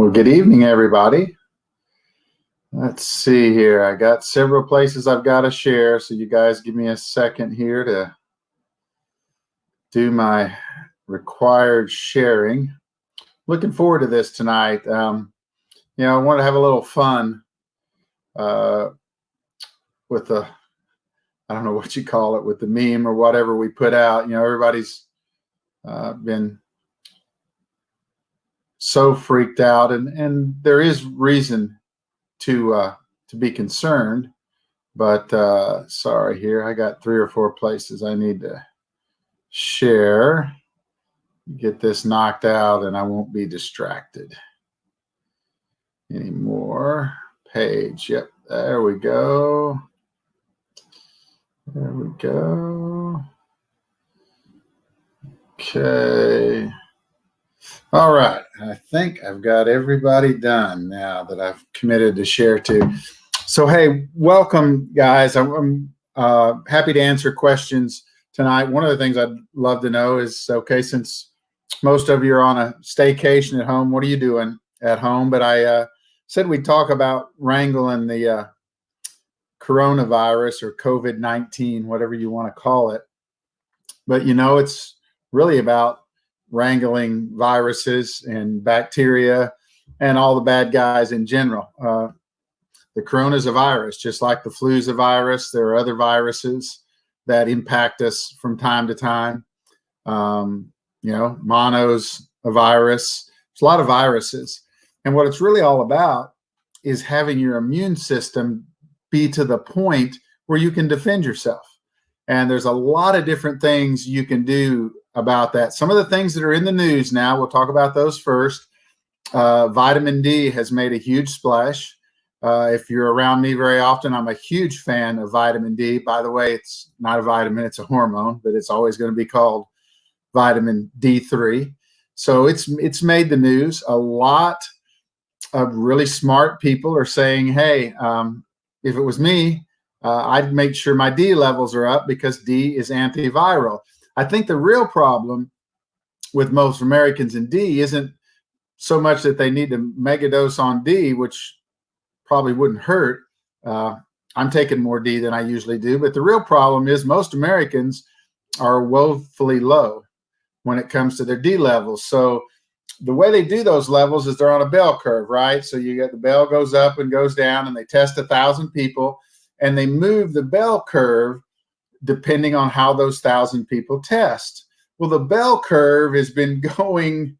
Well, good evening, everybody. Let's see here. I got several places I've got to share, so you guys give me a second here to do my required sharing. Looking forward to this tonight. I want to have a little fun with the, I don't know what you call it, with the meme or whatever we put out. Everybody's been so freaked out, and there is reason to be concerned, but sorry, here I got 3 or 4 places I need to share, get this knocked out, and I won't be distracted anymore. Page, yep, there we go. Okay. All right, I think I've got everybody done now that I've committed to share to. So, hey, welcome, guys. I'm happy to answer questions tonight. One of the things I'd love to know is, okay, since most of you are on a staycation at home, what are you doing at home? But I said we'd talk about Wrangle and the coronavirus or COVID-19, whatever you want to call it. But, it's really about wrangling viruses and bacteria and all the bad guys in general. The corona is a virus, just like the flu is a virus. There are other viruses that impact us from time to time. Mono's a virus. There's a lot of viruses. And what it's really all about is having your immune system be to the point where you can defend yourself. And there's a lot of different things you can do about that. Some of the things that are in the news now, we'll talk about those first. Vitamin D has made a huge splash. If you're around me very often, I'm a huge fan of vitamin D. By the way, it's not a vitamin, it's a hormone, but it's always going to be called vitamin D3. So it's made the news. A lot of really smart people are saying, hey, if it was me, I'd make sure my D levels are up because D is antiviral. I think the real problem with most Americans in D isn't so much that they need to megadose on D, which probably wouldn't hurt. I'm taking more D than I usually do, but the real problem is most Americans are woefully low when it comes to their D levels. So the way they do those levels is they're on a bell curve, right? So you get the bell goes up and goes down, and they test 1,000 people, and they move the bell curve depending on how those 1,000 people test. Well, the bell curve has been going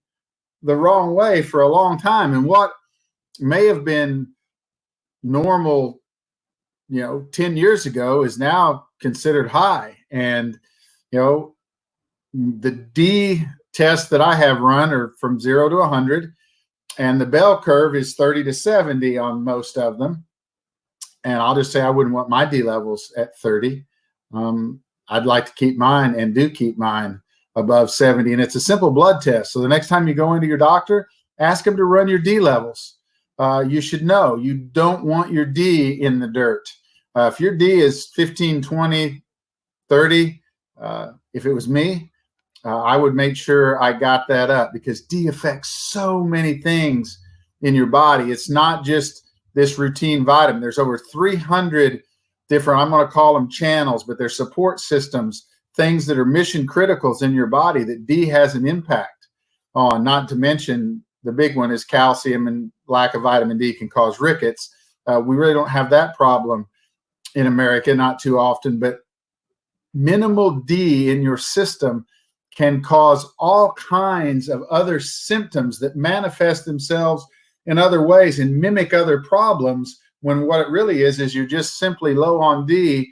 the wrong way for a long time. And what may have been normal, 10 years ago is now considered high. And, the D tests that I have run are from 0 to 100, and the bell curve is 30 to 70 on most of them. And I'll just say I wouldn't want my D levels at 30. I'd like to keep mine, and do keep mine, above 70. And it's a simple blood test. So the next time you go into your doctor, ask them to run your D levels. You should know you don't want your D in the dirt. If your D is 15, 20, 30, if it was me, I would make sure I got that up, because D affects so many things in your body. It's not just this routine vitamin. There's over 300 different, I'm going to call them channels, but they're support systems, things that are mission criticals in your body that D has an impact on. Not to mention the big one is calcium, and lack of vitamin D can cause rickets. We really don't have that problem in America, not too often, but minimal D in your system can cause all kinds of other symptoms that manifest themselves in other ways and mimic other problems, when what it really is you're just simply low on D.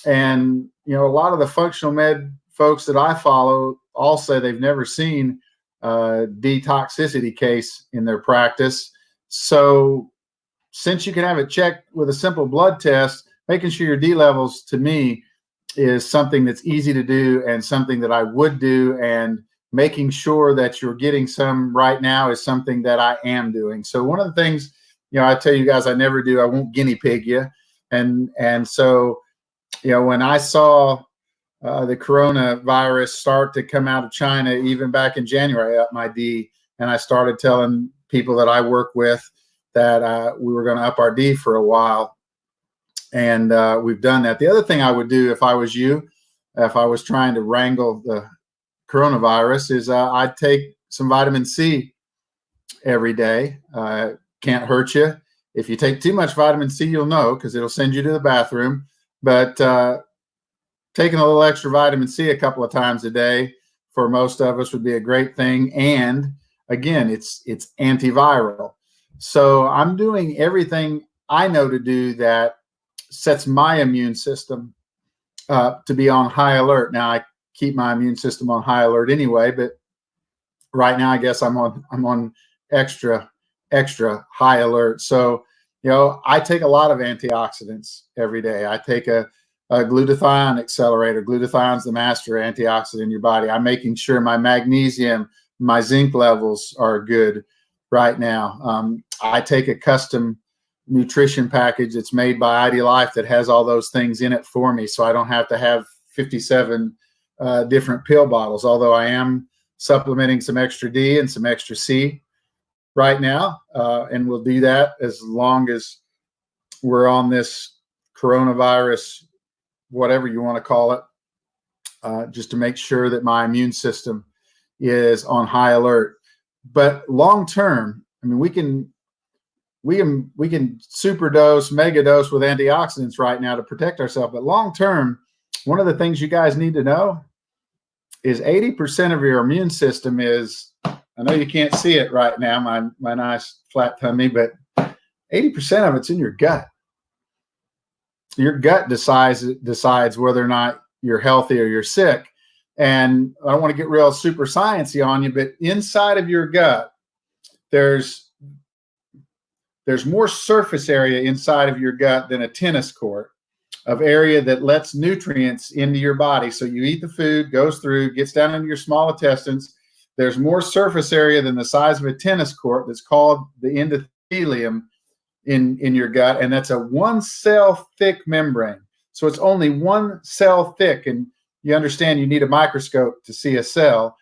And, a lot of the functional med folks that I follow all say they've never seen a D toxicity case in their practice. So since you can have it checked with a simple blood test, making sure your D levels, to me, is something that's easy to do and something that I would do. And making sure that you're getting some right now is something that I am doing. So one of the things, I tell you guys I never do, I won't guinea pig you. And so, when I saw the coronavirus start to come out of China, even back in January, I upped my D, and I started telling people that I work with that we were going to up our D for a while. And we've done that. The other thing I would do if I was you, if I was trying to wrangle the coronavirus, is I'd take some vitamin C every day. Can't hurt you. If you take too much vitamin C, you'll know, because it'll send you to the bathroom. But taking a little extra vitamin C a couple of times a day for most of us would be a great thing. And again, it's antiviral. So I'm doing everything I know to do that sets my immune system to be on high alert. Now, I keep my immune system on high alert anyway, but right now I guess I'm on extra high alert. So, I take a lot of antioxidants every day. I take a glutathione accelerator. Glutathione's the master antioxidant in your body. I'm making sure my magnesium, my zinc levels are good right now. I take a custom nutrition package that's made by IDLife that has all those things in it for me, so I don't have to have 57 different pill bottles, although I am supplementing some extra D and some extra C right now, and we'll do that as long as we're on this coronavirus, whatever you want to call it, just to make sure that my immune system is on high alert. But long term, I mean, we can super dose, mega dose with antioxidants right now to protect ourselves. But long term, one of the things you guys need to know is 80% of your immune system is, I know you can't see it right now, my nice flat tummy, but 80% of it's in your gut. Your gut decides whether or not you're healthy or you're sick. And I don't want to get real super sciencey on you, but inside of your gut, there's more surface area inside of your gut than a tennis court of area that lets nutrients into your body. So you eat the food, goes through, gets down into your small intestines. There's more surface area than the size of a tennis court that's called the endothelium in your gut. And that's a 1 cell thick membrane. So it's only 1 cell thick. And you understand you need a microscope to see a cell.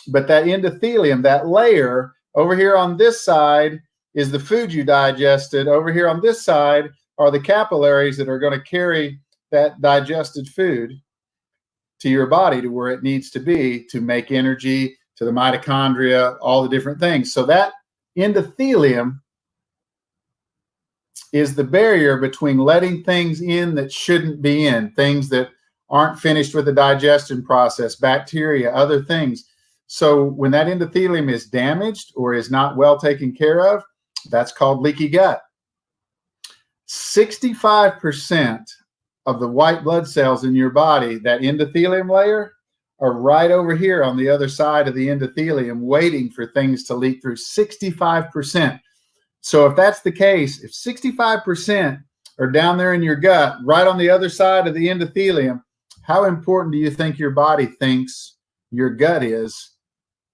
But that endothelium, that layer over here on this side, is the food you digested. Over here on this side are the capillaries that are going to carry that digested food to your body to where it needs to be to make energy, to the mitochondria, all the different things. So that endothelium is the barrier between letting things in that shouldn't be in, things that aren't finished with the digestion process, bacteria, other things. So when that endothelium is damaged or is not well taken care of, that's called leaky gut. 65% of the white blood cells in your body, that endothelium layer, are right over here on the other side of the endothelium waiting for things to leak through. 65%. So if that's the case, if 65% are down there in your gut, right on the other side of the endothelium, how important do you think your body thinks your gut is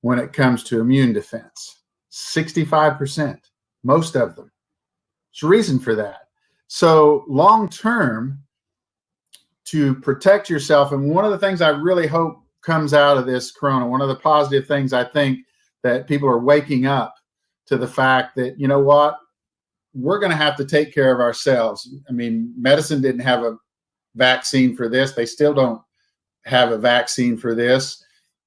when it comes to immune defense? 65%, most of them. There's a reason for that. So long term, to protect yourself, and one of the things I really hope comes out of this corona, one of the positive things I think that people are waking up to the fact that, you know what, we're going to have to take care of ourselves. I mean, medicine didn't have a vaccine for this. They still don't have a vaccine for this.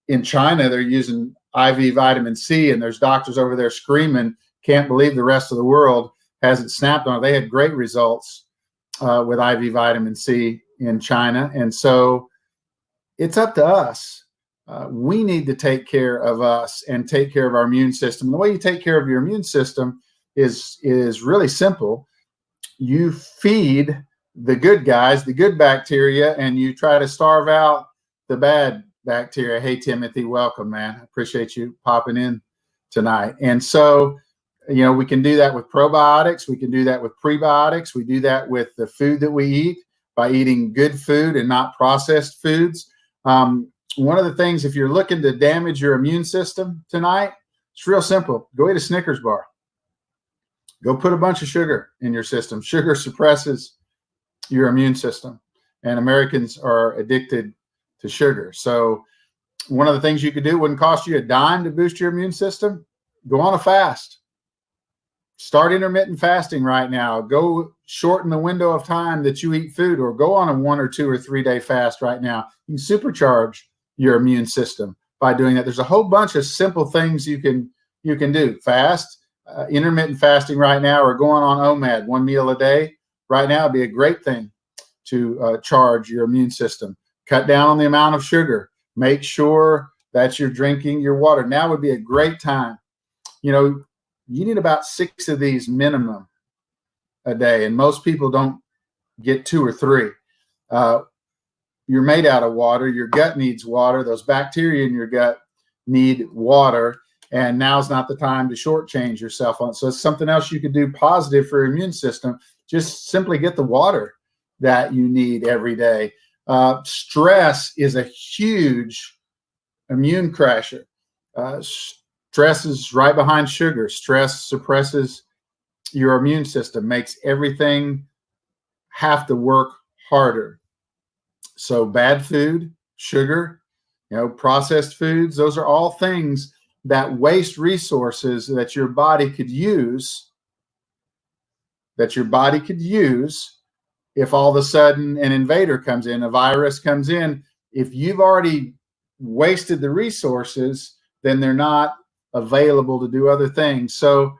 In China, they're using IV vitamin C, and there's doctors over there screaming, can't believe the rest of the world hasn't snapped on it. They had great results with IV vitamin C in China. And so it's up to us. We need to take care of us and take care of our immune system. The way you take care of your immune system is really simple. You feed the good guys, the good bacteria, and you try to starve out the bad bacteria. Hey, Timothy, welcome, man. I appreciate you popping in tonight. And so, we can do that with probiotics. We can do that with prebiotics. We do that with the food that we eat by eating good food and not processed foods. One of the things, if you're looking to damage your immune system tonight, it's real simple. Go eat a Snickers bar. Go put a bunch of sugar in your system. Sugar suppresses your immune system, and Americans are addicted to sugar. So one of the things you could do, wouldn't cost you a dime to boost your immune system. Go on a fast. start intermittent fasting right now. Go shorten the window of time that you eat food, or go on a 1 or 2 or 3 day fast right now. You can supercharge your immune system by doing that. There's a whole bunch of simple things you can do. Fast, intermittent fasting right now, or going on OMAD, 1 meal a day right now would be a great thing to charge your immune system. Cut down on the amount of sugar. Make sure that you're drinking your water. Now would be a great time. You need about 6 of these minimum a day, and most people don't get 2 or 3. You're made out of water. Your gut needs water. Those bacteria in your gut need water, and now's not the time to shortchange yourself on it. So it's something else you could do positive for your immune system. Just simply get the water that you need every day. Stress is a huge immune crasher. Stress is right behind sugar. Stress suppresses your immune system, makes everything have to work harder. So bad food, sugar, processed foods, those are all things that waste resources that your body could use, if all of a sudden an invader comes in, a virus comes in. If you've already wasted the resources, then they're not available to do other things. So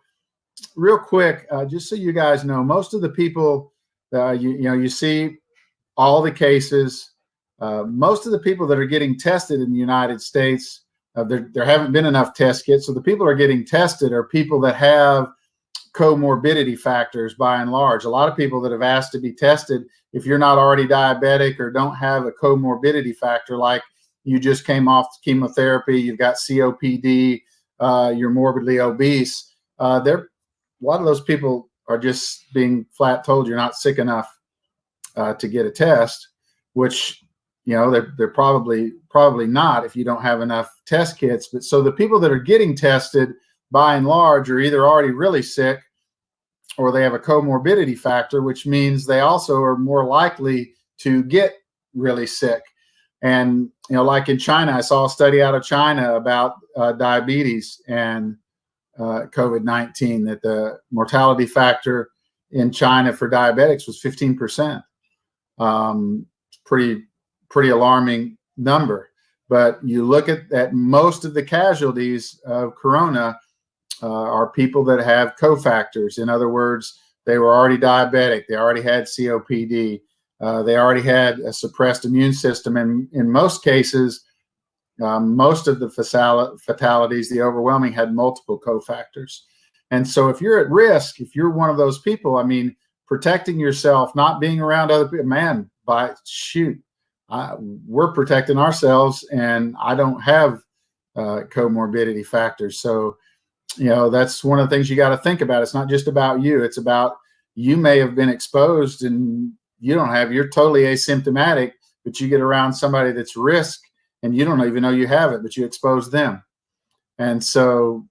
real quick, just so you guys know, most of the people, you see all the cases, most of the people that are getting tested in the United States, there haven't been enough test kits. So the people are getting tested are people that have comorbidity factors by and large. A lot of people that have asked to be tested, if you're not already diabetic or don't have a comorbidity factor, like you just came off chemotherapy, you've got COPD, you're morbidly obese, a lot of those people are just being flat told you're not sick enough to get a test, which they're probably not if you don't have enough test kits. But so the people that are getting tested by and large are either already really sick or they have a comorbidity factor, which means they also are more likely to get really sick. And, like in China, I saw a study out of China about diabetes and COVID-19, that the mortality factor in China for diabetics was 15%. Pretty alarming number. But you look at most of the casualties of corona are people that have cofactors. In other words, they were already diabetic. They already had COPD. They already had a suppressed immune system. And in most cases, most of the fatalities, the overwhelming, had multiple cofactors. And so if you're at risk, if you're one of those people, protecting yourself, not being around other people, we're protecting ourselves, and I don't have comorbidity factors. So, that's one of the things you got to think about. It's not just about you. It's about, you may have been exposed and you're totally asymptomatic, but you get around somebody that's risk and you don't even know you have it, but you expose them. And so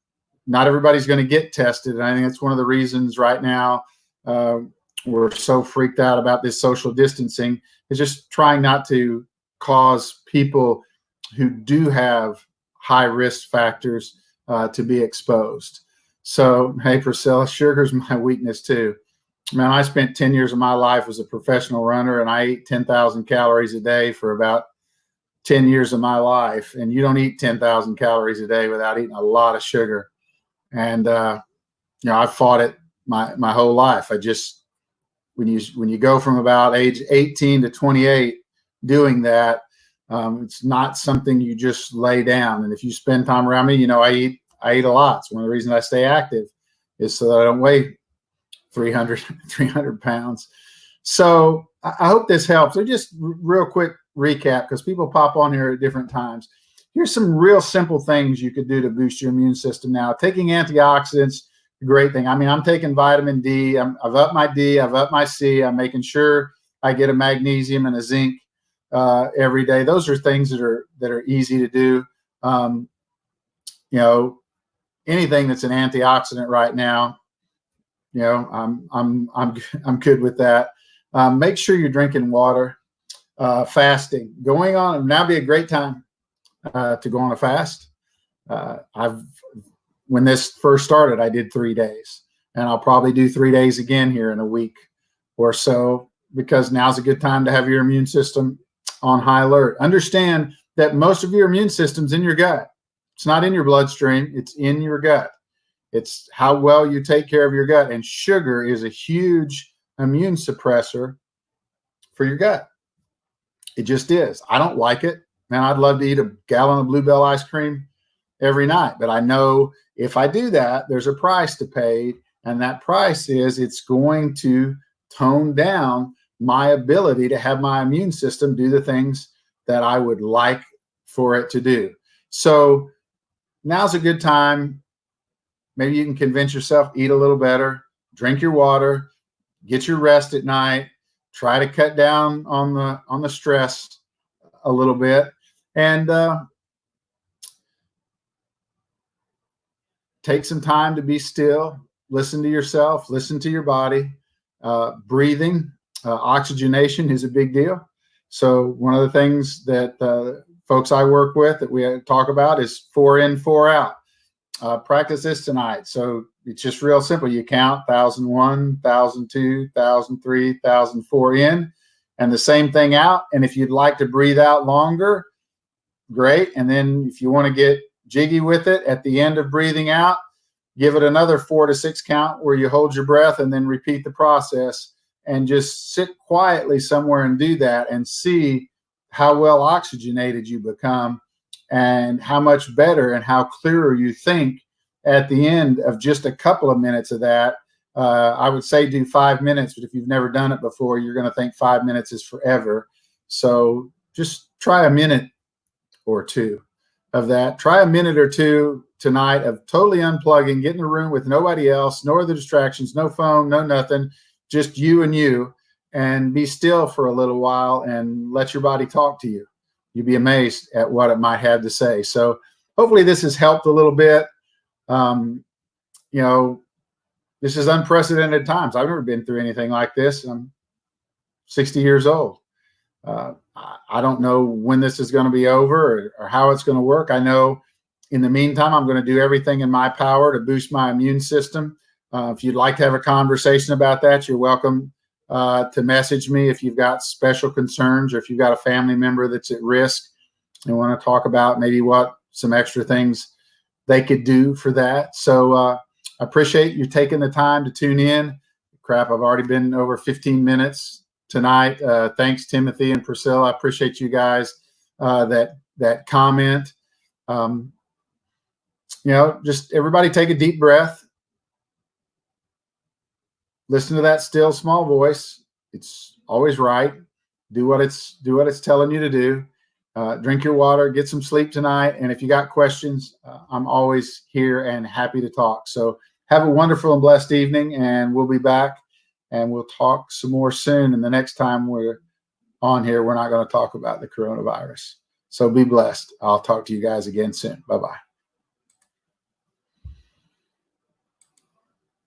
not everybody's going to get tested. And I think that's one of the reasons right now we're so freaked out about this social distancing, is just trying not to cause people who do have high risk factors to be exposed. So, hey, Priscilla, sugar's my weakness too. Man, I spent 10 years of my life as a professional runner, and I ate 10,000 calories a day for about 10 years of my life. And you don't eat 10,000 calories a day without eating a lot of sugar. And, I fought it my whole life. When you go from about age 18 to 28 doing that, it's not something you just lay down. And if you spend time around me, I eat a lot. It's one of the reasons I stay active, is so that I don't weigh 300 pounds. So I hope this helps. So just real quick recap, because people pop on here at different times. Here's some real simple things you could do to boost your immune system now. Taking antioxidants, a great thing. I'm taking vitamin D. I've upped my D. I've upped my C. I'm making sure I get a magnesium and a zinc every day. Those are things that are easy to do. Anything that's an antioxidant right now, I'm good with that. Make sure you're drinking water. Fasting, going on now be a great time to go on a fast. When this first started, I did 3 days. and I'll probably do 3 days again here in a week or so, because now's a good time to have your immune system on high alert. Understand that most of your immune system's in your gut. It's not in your bloodstream, it's in your gut. It's how well you take care of your gut, and sugar is a huge immune suppressor for your gut. It just is. I don't like it. Man, I'd love to eat a gallon of Bluebell ice cream every night, but I know if I do that, there's a price to pay, and that price is it's going to tone down my ability to have my immune system do the things that I would like for it to do. So now's a good time. Maybe you can convince yourself, eat a little better, drink your water, get your rest at night, try to cut down on the stress a little bit, and take some time to be still, listen to yourself, listen to your body. Breathing, oxygenation is a big deal. So one of the things that folks I work with that we talk about is 4 in, 4 out. Practice this tonight. So it's just real simple. You count 1001, 1002, 1003, 1004 in, and the same thing out. And if you'd like to breathe out longer, great. And then if you want to get jiggy with it at the end of breathing out, give it another 4 to 6 count where you hold your breath and then repeat the process, and just sit quietly somewhere and do that and see how well oxygenated you become and how much better and how clearer you think at the end of just a couple of minutes of that. I would say do 5 minutes, but if you've never done it before, you're going to think 5 minutes is forever. So just try a minute or two of that. Try a minute or two tonight of totally unplugging, get in a room with nobody else, no other distractions, no phone, no nothing, just you and be still for a little while and let your body talk to you. You'd be amazed at what it might have to say. So hopefully this has helped a little bit. This is unprecedented times. I've never been through anything like this. I'm 60 years old. I don't know when this is going to be over or how it's going to work. I know in the meantime, I'm going to do everything in my power to boost my immune system. If you'd like to have a conversation about that, you're welcome to message me if you've got special concerns or if you've got a family member that's at risk and want to talk about maybe what some extra things they could do for that. So I appreciate you taking the time to tune in. Crap, I've already been over 15 minutes tonight. Thanks, Timothy and Priscilla. I appreciate you guys that comment. Just everybody take a deep breath. Listen to that still small voice. It's always right. Do what it's telling you to do. Drink your water, get some sleep tonight. And if you got questions, I'm always here and happy to talk. So have a wonderful and blessed evening, and we'll be back and we'll talk some more soon. And the next time we're on here, we're not going to talk about the coronavirus. So be blessed. I'll talk to you guys again soon. Bye-bye.